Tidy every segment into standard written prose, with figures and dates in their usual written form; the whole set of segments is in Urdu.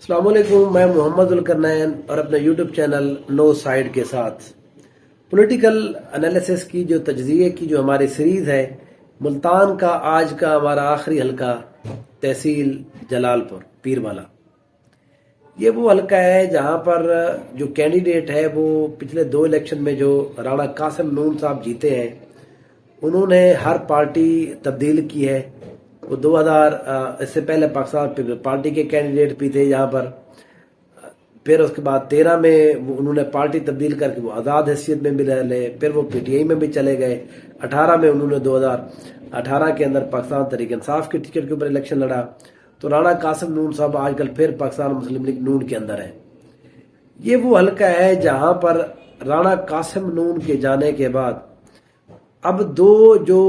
السلام علیکم، میں محمد الکرنین اور اپنے یوٹیوب چینل نو سائیڈ کے ساتھ پولیٹیکل انالیسس کی جو تجزیے کی جو ہماری سیریز ہے، ملتان کا آج کا ہمارا آخری حلقہ تحصیل جلال پور پیروالا۔ یہ وہ حلقہ ہے جہاں پر جو کینڈیڈیٹ ہے وہ پچھلے 2 الیکشن میں جو رانا قاسم نون صاحب جیتے ہیں، انہوں نے ہر پارٹی تبدیل کی ہے۔ وہ 2000 اس سے پہلے پاکستان پیپلز پارٹی کے کینڈیڈیٹ بھی تھے یہاں پر، پھر اس کے بعد 13 میں انہوں نے پارٹی تبدیل کر کے وہ آزاد حیثیت میں بھی رہے، پھر وہ پی ٹی آئی میں بھی چلے گئے۔ 18 میں انہوں نے 2018 کے اندر پاکستان تحریک انصاف کی ٹکٹ کے اوپر الیکشن لڑا۔ تو رانا قاسم نون صاحب آج کل پھر پاکستان مسلم لیگ نون کے اندر ہے۔ یہ وہ حلقہ ہے جہاں پر رانا قاسم نون کے جانے کے بعد اب 2 جو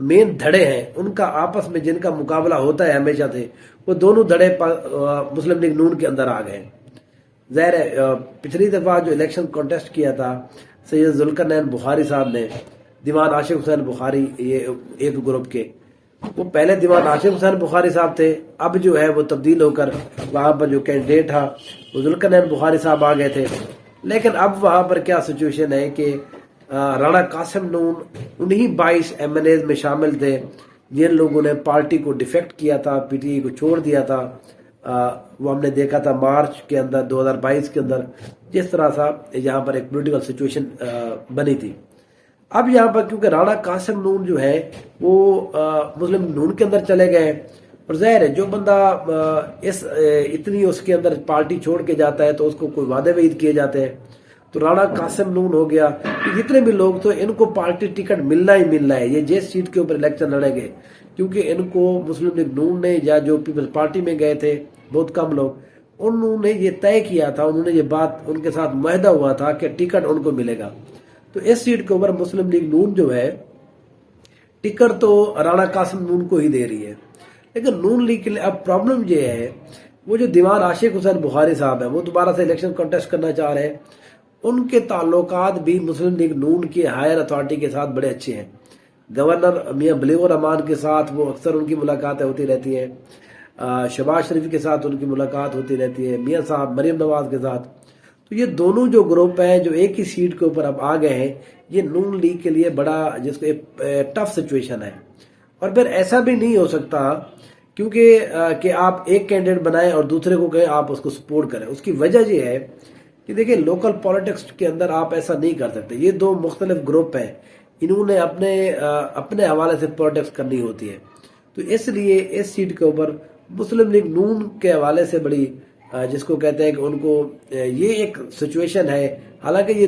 مین دھڑے ہیں ان کا آپس میں جن کا مقابلہ ہوتا ہے ہمیشہ سے، وہ دونوں دھڑے مسلم لیگ نون کے اندر آ گئے ہیں۔ ظاہر ہے پچھلی دفعہ جو الیکشن کانٹیسٹ کیا تھا سید ذوالقرنین بخاری صاحب نے، دیوان عاشق حسین بخاری، یہ ایک گروپ کے، وہ پہلے دیوان عاشق حسین بخاری صاحب تھے، اب جو ہے وہ تبدیل ہو کر وہاں پر جو کینڈیڈیٹ تھا وہ ذوالقرنین بخاری صاحب آ گئے تھے۔ لیکن اب وہاں پر کیا سچویشن ہے کہ رانا قاسم نون انہی 22 ایم ایل ایز میں شامل تھے جن لوگوں نے پارٹی کو ڈیفیکٹ کیا تھا، پی ٹی آئی کو چھوڑ دیا تھا۔ وہ ہم نے دیکھا تھا مارچ کے اندر 2022 کے اندر جس طرح سا یہاں پر ایک پولیٹیکل سچویشن بنی تھی۔ اب یہاں پر کیونکہ رانا قاسم نون جو ہے وہ مسلم نون کے اندر چلے گئے، اور ظاہر ہے جو بندہ اتنی اس کے اندر پارٹی چھوڑ کے جاتا ہے تو اس کو کوئی وعدے وعید کیے جاتے ہیں۔ تو رانا قاسم نون ہو گیا، جتنے بھی لوگ تو ان کو پارٹی ٹکٹ ملنا ہی ملنا ہے، یہ جس سیٹ کے اوپر الیکشن لڑیں گے، کیونکہ ان کو مسلم لیگ نون نے یا جو پیپلز پارٹی میں گئے تھے بہت کم لوگ، انہوں نے یہ طے کیا تھا، انہوں نے یہ بات ان کے ساتھ معاہدہ ہوا تھا کہ ٹکٹ ان کو ملے گا۔ تو اس سیٹ کے اوپر مسلم لیگ نون جو ہے ٹکٹ تو رانا قاسم نون کو ہی دے رہی ہے، لیکن نون لیگ کے لیے اب پرابلم یہ ہے، وہ جو دیوان عاشق حسین بخاری صاحب ہیں وہ دوبارہ سے الیکشن کانٹیسٹ کرنا چاہ رہے ہیں۔ ان کے تعلقات بھی مسلم لیگ نون کی ہائر اتھارٹی کے ساتھ بڑے اچھے ہیں۔ گورنر میاں بلیغ الرحمان کے ساتھ وہ اکثر ان کی ملاقاتیں ہوتی رہتی ہیں، شہباز شریف کے ساتھ ان کی ملاقات ہوتی رہتی ہے، میاں صاحب مریم نواز کے ساتھ۔ تو یہ دونوں جو گروپ ہیں جو ایک ہی سیٹ کے اوپر اب آ گئے ہیں، یہ نون لیگ کے لیے بڑا جس کو ایک ٹف سچویشن ہے۔ اور پھر ایسا بھی نہیں ہو سکتا کیونکہ کہ آپ ایک کینڈیڈیٹ بنائیں اور دوسرے کو کہیں آپ اس کو سپورٹ کریں۔ اس کی وجہ یہ ہے کہ دیکھیں لوکل پالیٹکس کے اندر آپ ایسا نہیں کر سکتے، یہ 2 مختلف گروپ ہیں، انہوں نے اپنے حوالے سے پالیٹکس کرنی ہوتی ہے۔ تو اس لیے اس سیٹ کے اوپر مسلم لیگ نون کے حوالے سے بڑی جس کو کہتے ہیں کہ ان کو یہ ایک سچویشن ہے، حالانکہ یہ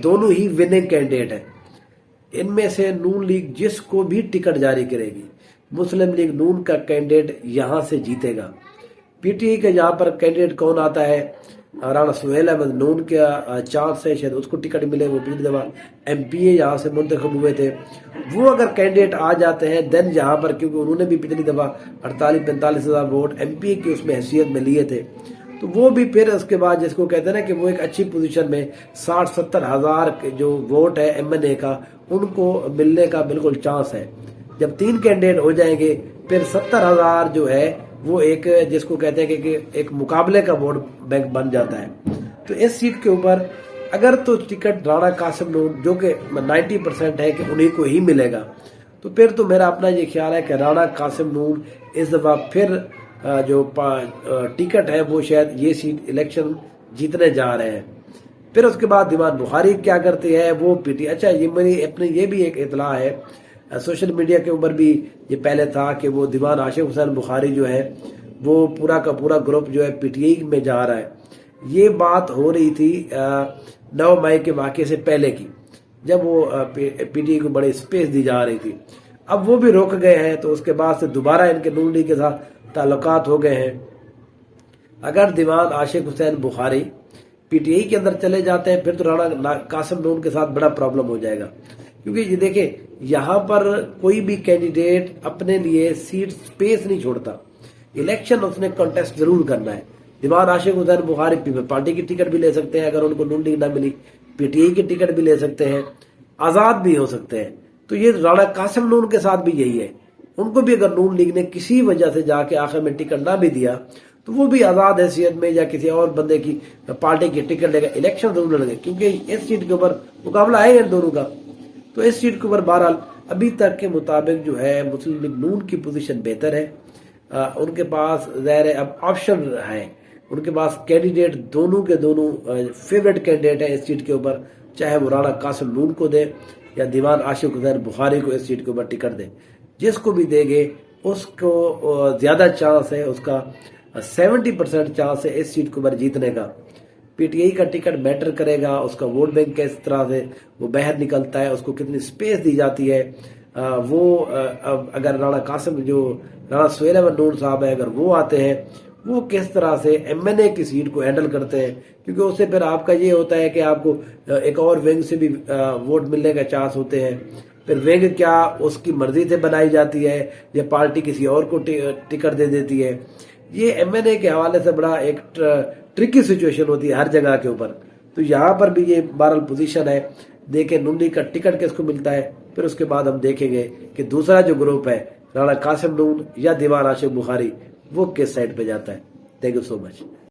دونوں ہی وننگ کینڈیڈیٹ ہیں۔ ان میں سے نون لیگ جس کو بھی ٹکٹ جاری کرے گی، مسلم لیگ نون کا کینڈیڈیٹ یہاں سے جیتے گا۔ پی ٹی آئی کا یہاں پر کینڈیڈیٹ کون آتا ہے؟ رانا سہیل احمد نون کا چانس ہے، شاید اس کو ٹکٹ ملے، وہ پچھلی دفعہ ایم پی اے یہاں سے منتخب ہوئے تھے۔ وہ اگر کینڈیڈیٹ آ جاتے ہیں دین یہاں پر، کیونکہ انہوں نے بھی پچھلی دفعہ 48-45 ہزار ووٹ ایم پی اے کی اس میں حیثیت میں لیے تھے، تو وہ بھی پھر اس کے بعد جس کو کہتے ہیں نا کہ وہ ایک اچھی پوزیشن میں 60-70 ہزار جو ووٹ ہے ایم این اے کا ان کو ملنے کا بالکل چانس ہے۔ جب 3 کینڈیڈیٹ ہو جائیں گے پھر 70 ہزار جو ہے وہ ایک جس کو کہتے ہیں کہ ایک مقابلے کا ووٹ بینک بن جاتا ہے۔ تو اس سیٹ کے اوپر اگر تو ٹکٹ رانا قاسم نون جو کہ 90% ہے کہ انہیں کو ہی ملے گا، تو پھر تو میرا اپنا یہ خیال ہے کہ رانا قاسم نون اس دفعہ پھر جو ٹکٹ ہے وہ شاید یہ سیٹ الیکشن جیتنے جا رہے ہیں۔ پھر اس کے بعد دیوان بخاری کیا کرتے ہیں وہ پی ٹی۔ اچھا یہ میری اپنے یہ بھی ایک اطلاع ہے، سوشل میڈیا کے اوپر بھی یہ پہلے تھا کہ وہ دیوان عاشق حسین بخاری جو ہے وہ پورا کا پورا گروپ جو ہے پی ٹی آئی میں جا رہا ہے۔ یہ بات ہو رہی تھی 9 مئی کے واقعے سے پہلے کی، جب وہ پی ٹی آئی کو بڑی اسپیس دی جا رہی تھی۔ اب وہ بھی روک گئے ہیں، تو اس کے بعد سے دوبارہ ان کے نون لیگ کے ساتھ تعلقات ہو گئے ہیں۔ اگر دیوان عاشق حسین بخاری پی ٹی آئی کے اندر چلے جاتے ہیں پھر تو رانا قاسم نون کے ساتھ بڑا پرابلم ہو جائے گا، کیونکہ یہ دیکھیں یہاں پر کوئی بھی کینڈیڈیٹ اپنے لیے سیٹ سپیس نہیں چھوڑتا، الیکشن اس نے کنٹیسٹ ضرور کرنا ہے۔ دیوان عاشق حسین بخاری پیپلز پارٹی کی ٹکٹ بھی لے سکتے ہیں، اگر ان کو نون لیگ نہ ملی پی ٹی آئی کی ٹکٹ بھی لے سکتے ہیں، آزاد بھی ہو سکتے ہیں۔ تو یہ رانا قاسم نون کے ساتھ بھی یہی ہے، ان کو بھی اگر نون لیگ نے کسی وجہ سے جا کے آخر میں ٹکٹ نہ بھی دیا تو وہ بھی آزاد حیثیت میں یا کسی اور بندے کی پارٹی کی ٹکٹ لے کر الیکشن ضرور لڑیں گے، کیونکہ اس سیٹ کے اوپر مقابلہ ہے ان دونوں کا۔ تو اس سیٹ کے اوپر بہرحال ابھی تک کے مطابق جو ہے مسلم لیگ نون کی پوزیشن بہتر ہے۔ ان کے پاس ظاہر ہے اب آپشن ہے، ان کے پاس کینڈیڈیٹ دونوں کے دونوں فیوریٹ کینڈیڈیٹ ہیں اس سیٹ کے اوپر، چاہے وہ رانا قاسم نون کو دے یا دیوان عاشق حسین بخاری کو اس سیٹ کے اوپر ٹکٹ دے۔ جس کو بھی دے گے اس کو زیادہ چانس ہے، اس کا 70% چانس ہے اس سیٹ کے اوپر جیتنے کا۔ پی ٹی آئی کا ٹکٹ میٹر کرے گا، اس کا ووٹ بینک کس طرح سے وہ باہر نکلتا ہے، اس کو کتنی سپیس دی جاتی ہے۔ وہ اگر رانا سہیل احمد نون صاحب ہے، اگر وہ آتے ہیں، وہ کس طرح سے ایم این اے کی سیٹ کو ہینڈل کرتے ہیں، کیونکہ اس سے پھر آپ کا یہ ہوتا ہے کہ آپ کو ایک اور ونگ سے بھی ووٹ ملنے کا چانس ہوتے ہیں۔ پھر ونگ کیا اس کی مرضی سے بنائی جاتی ہے یا پارٹی کسی اور کو ٹکٹ دے دیتی ہے۔ یہ ایم این اے کے حوالے سے بڑا ایک ٹرکی سچویشن ہوتی ہے ہر جگہ کے اوپر۔ تو یہاں پر بھی یہ بہرحال پوزیشن ہے، دیکھیں ننڈی کا ٹکٹ کس کو ملتا ہے، پھر اس کے بعد ہم دیکھیں گے کہ دوسرا جو گروپ ہے رانا قاسم نون یا دیوان عاشق بخاری وہ کس سائڈ پہ جاتا ہے۔ Thank you so much.